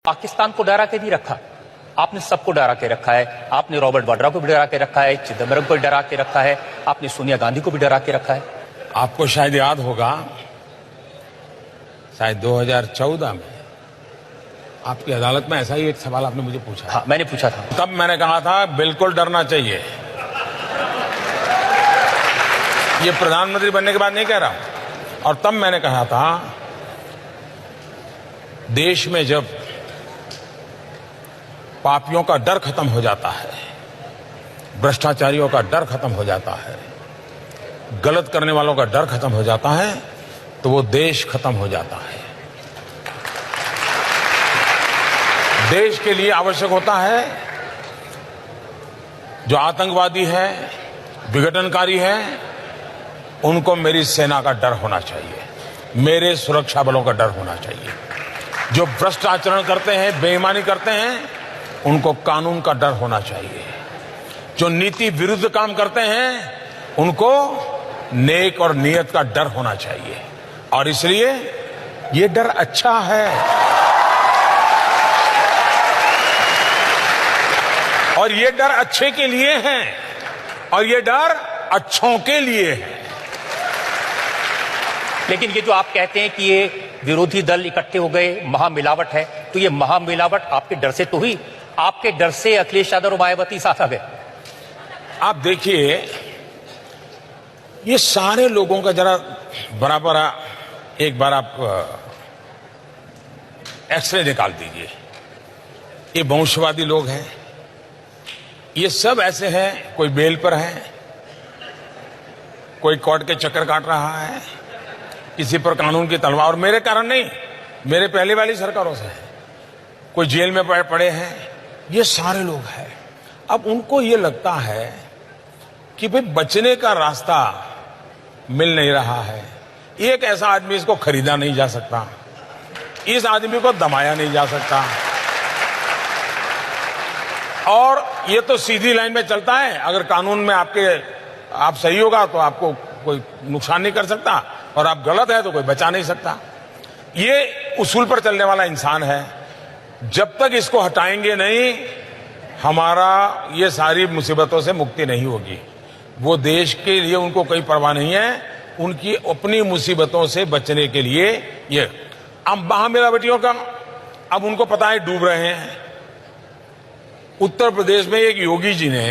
पाकिस्तान को डरा के नहीं रखा, आपने सबको डरा के रखा है। आपने रॉबर्ट वाड्रा को भी डरा के रखा है, चिदम्बरम को भी डरा के रखा है, आपने सोनिया गांधी को भी डरा के रखा है। आपको शायद याद होगा, शायद 2014 में आपकी अदालत में ऐसा ही एक सवाल आपने मुझे पूछा। हाँ, मैंने पूछा था। तब मैंने कहा था बिल्कुल डरना चाहिए। ये प्रधानमंत्री बनने के बाद नहीं कह रहा। और तब मैंने कहा था, देश में जब पापियों का डर खत्म हो जाता है, भ्रष्टाचारियों का डर खत्म हो जाता है, गलत करने वालों का डर खत्म हो जाता है, तो वो देश खत्म हो जाता है। देश के लिए आवश्यक होता है, जो आतंकवादी है, विघटनकारी है, उनको मेरी सेना का डर होना चाहिए, मेरे सुरक्षा बलों का डर होना चाहिए। जो भ्रष्ट आचरण करते हैं, बेईमानी करते हैं, उनको कानून का डर होना चाहिए। जो नीति विरुद्ध काम करते हैं, उनको नेक और नियत का डर होना चाहिए। और इसलिए ये डर अच्छा है, और ये डर अच्छे के लिए है, और ये डर अच्छों के लिए है। लेकिन ये जो आप कहते हैं कि ये विरोधी दल इकट्ठे हो गए, महामिलावट है, तो ये महामिलावट आपके डर से तो हुई, आपके डर से अखिलेश यादव और मायावती साथ आ गए। आप देखिए, ये सारे लोगों का जरा बराबर एक बार आप एक्सरे निकाल दीजिए। ये वंशवादी लोग हैं, ये सब ऐसे हैं, कोई बेल पर है, कोई कोर्ट के चक्कर काट रहा है, किसी पर कानून की तलवार, और मेरे कारण नहीं, मेरे पहले वाली सरकारों से है, कोई जेल में पड़े हैं, ये सारे लोग हैं। अब उनको ये लगता है कि भाई बचने का रास्ता मिल नहीं रहा है। एक ऐसा आदमी, इसको खरीदा नहीं जा सकता, इस आदमी को दबाया नहीं जा सकता, और ये तो सीधी लाइन में चलता है। अगर कानून में आप सही होगा तो आपको कोई नुकसान नहीं कर सकता, और आप गलत है तो कोई बचा नहीं सकता। ये उसूल पर चलने वाला इंसान है। जब तक इसको हटाएंगे नहीं, हमारा ये सारी मुसीबतों से मुक्ति नहीं होगी। वो देश के लिए उनको कोई परवाह नहीं है, उनकी अपनी मुसीबतों से बचने के लिए ये। अब महामिलावटियों का, अब उनको पता है डूब रहे हैं। उत्तर प्रदेश में एक योगी जी ने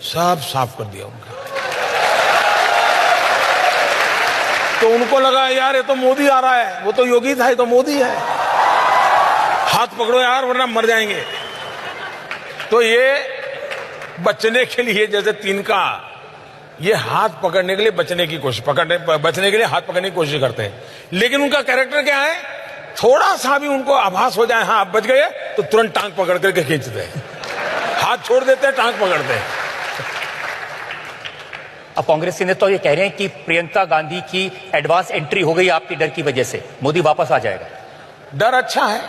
सब साफ कर दिया उनका। तो उनको लगा यार ये तो मोदी आ रहा है, वो तो योगी था, ये तो मोदी है, हाथ पकड़ो यार वरना मर जाएंगे। तो ये बचने के लिए, जैसे तिनका, ये हाथ पकड़ने के लिए बचने के लिए हाथ पकड़ने की कोशिश करते हैं। लेकिन उनका कैरेक्टर क्या है, थोड़ा सा भी उनको आभास हो जाए हाँ आप बच गए, तो तुरंत टांग पकड़ करके खींचते हैं, हाथ छोड़ देते हैं, टांग पकड़ते हैं। अब कांग्रेस के नेता तो ये कह रहे हैं कि प्रियंका गांधी की एडवांस एंट्री हो गई आपकी डर की वजह से, मोदी वापस आ जाएगा। डर अच्छा है,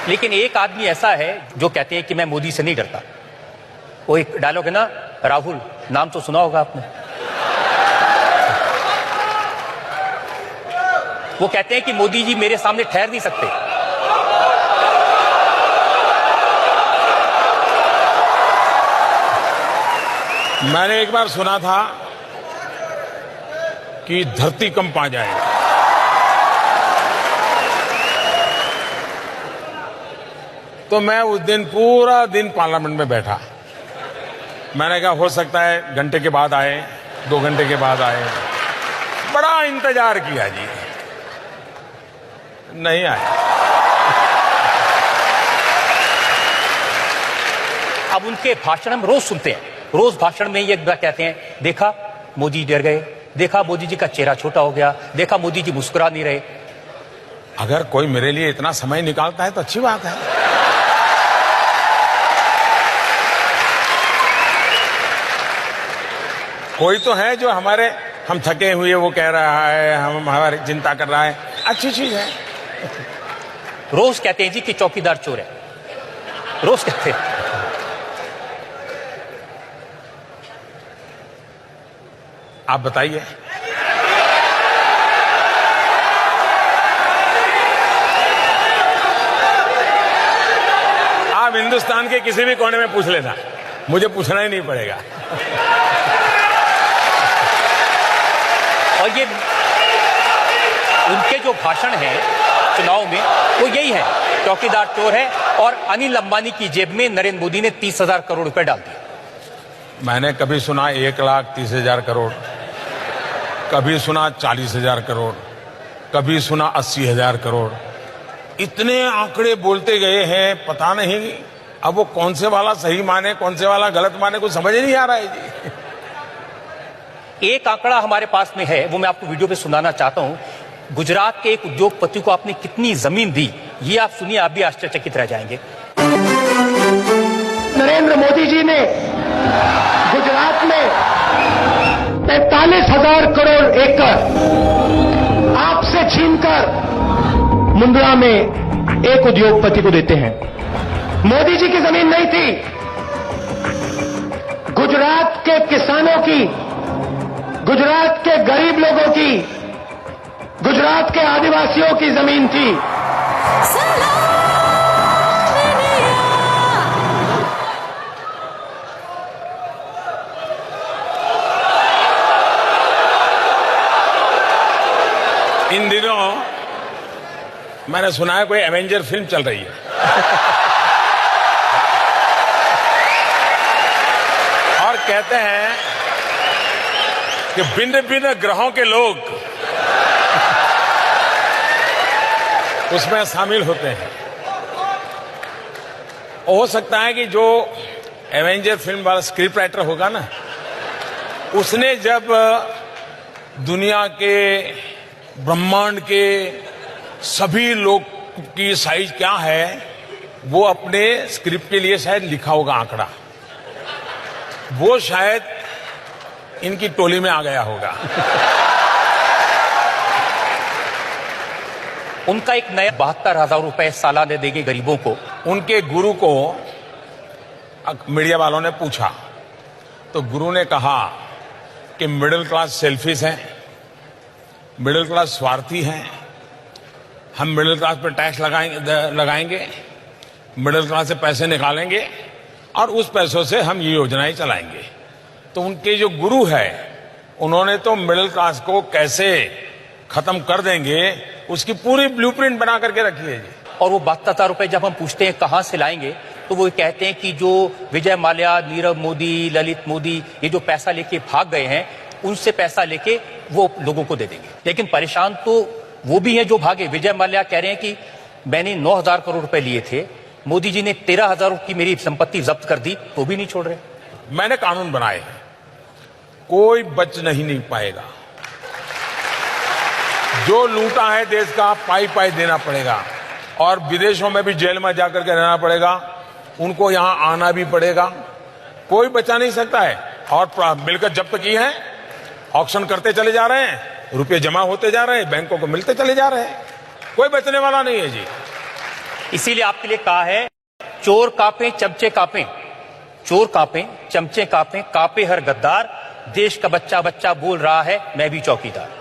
लेकिन एक आदमी ऐसा है जो कहते हैं कि मैं मोदी से नहीं डरता। वो एक डायलॉग है ना, राहुल, नाम तो सुना होगा आपने। वो कहते हैं कि मोदी जी मेरे सामने ठहर नहीं सकते। मैंने एक बार सुना था कि धरती कंप आ जाएगा, तो मैं उस दिन पूरा दिन पार्लियामेंट में बैठा। मैंने कहा हो सकता है घंटे के बाद आए, 2 घंटे के बाद आए, बड़ा इंतजार किया जी, नहीं आए। अब उनके भाषण हम रोज सुनते हैं, रोज भाषण में ये कहते हैं, देखा मोदी डर गए, देखा मोदी जी का चेहरा छोटा हो गया, देखा मोदी जी मुस्कुरा नहीं रहे। अगर कोई मेरे लिए इतना समय निकालता है तो अच्छी बात है। कोई तो है जो हम थके हुए वो कह रहा है, हम हमारी चिंता कर रहा है, अच्छी चीज है। रोज कहते हैं जी कि चौकीदार चोर है, रोज कहते हैं। आप बताइए, हिंदुस्तान के किसी भी कोने में पूछ लेना, मुझे पूछना ही नहीं पड़ेगा। और ये उनके जो भाषण है चुनाव में वो यही है, चौकीदार चोर है, और अनिल अंबानी की जेब में नरेंद्र मोदी ने 30,000 करोड़ रुपए डाल दिए। मैंने कभी सुना 1,30,000 करोड़, कभी सुना 40,000 करोड़, कभी सुना 80,000 करोड़। इतने आंकड़े बोलते गए हैं, पता नहीं अब वो कौन से वाला सही माने कौन से वाला गलत माने, कुछ समझ ही नहीं आ रहा है जी। एक आंकड़ा हमारे पास में है, वो मैं आपको वीडियो पे सुनाना चाहता हूं। गुजरात के एक उद्योगपति को आपने कितनी जमीन दी, ये आप सुनिए, आप भी आश्चर्यचकित रह जाएंगे। नरेंद्र मोदी जी ने गुजरात में 43,000 करोड़ एकड़ आपसे छीनकर मुंद्रा में एक उद्योगपति को देते हैं। मोदी जी की जमीन नहीं थी, गुजरात के किसानों की, गुजरात के गरीब लोगों की, गुजरात के आदिवासियों की जमीन थी। इन दिनों मैंने सुना है कोई एवेंजर फिल्म चल रही है और कहते हैं कि भिन्न भिन्न ग्रहों के लोग उसमें शामिल होते हैं। हो सकता है कि जो एवेंजर फिल्म वाला स्क्रिप्ट राइटर होगा ना, उसने जब दुनिया के ब्रह्मांड के सभी लोग की साइज क्या है वो अपने स्क्रिप्ट के लिए शायद लिखा होगा आंकड़ा, वो शायद इनकी टोली में आ गया होगा। उनका एक नया 72,000 रुपए सालाना देंगे गरीबों को। उनके गुरु को मीडिया वालों ने पूछा तो गुरु ने कहा कि मिडिल क्लास सेल्फिश हैं, मिडिल क्लास स्वार्थी हैं, हम मिडिल क्लास पर टैक्स लगाएंगे, मिडिल क्लास से पैसे निकालेंगे और उस पैसों से हम ये योजनाएं चलाएंगे। तो उनके जो गुरु है उन्होंने तो मिडिल क्लास को कैसे खत्म कर देंगे उसकी पूरी ब्लूप्रिंट बना करके रखी है जी। और वो 72,000 रुपए जब हम पूछते हैं कहां से लाएंगे, तो वो कहते हैं कि जो विजय माल्या, नीरव मोदी, ललित मोदी, ये जो पैसा लेके भाग गए हैं, उनसे पैसा लेके वो लोगों को दे देंगे। लेकिन परेशान तो वो भी हैं जो भागे। विजय माल्या कह रहे हैं कि मैंने 9,000 करोड़ रुपए लिए थे, मोदी जी ने 13,000 की मेरी संपत्ति जब्त कर दी, तो भी नहीं छोड़ रहे। मैंने कानून बनाए हैं, कोई बच नहीं पाएगा। जो लूटा है देश का पाई पाई देना पड़ेगा और विदेशों में भी जेल में जाकर के रहना पड़ेगा, उनको यहां आना भी पड़ेगा, कोई बचा नहीं सकता है। और मिलकर जब्त की है, ऑक्शन करते चले जा रहे हैं, रुपए जमा होते जा रहे हैं, बैंकों को मिलते चले जा रहे हैं, कोई बचने वाला नहीं है जी। इसीलिए आपके लिए कहा है, चोर कांपे चमचे कांपे, चोर कांपे चमचे कांपे, कांपे हर गद्दार, देश का बच्चा बच्चा बोल रहा है मैं भी चौकीदार।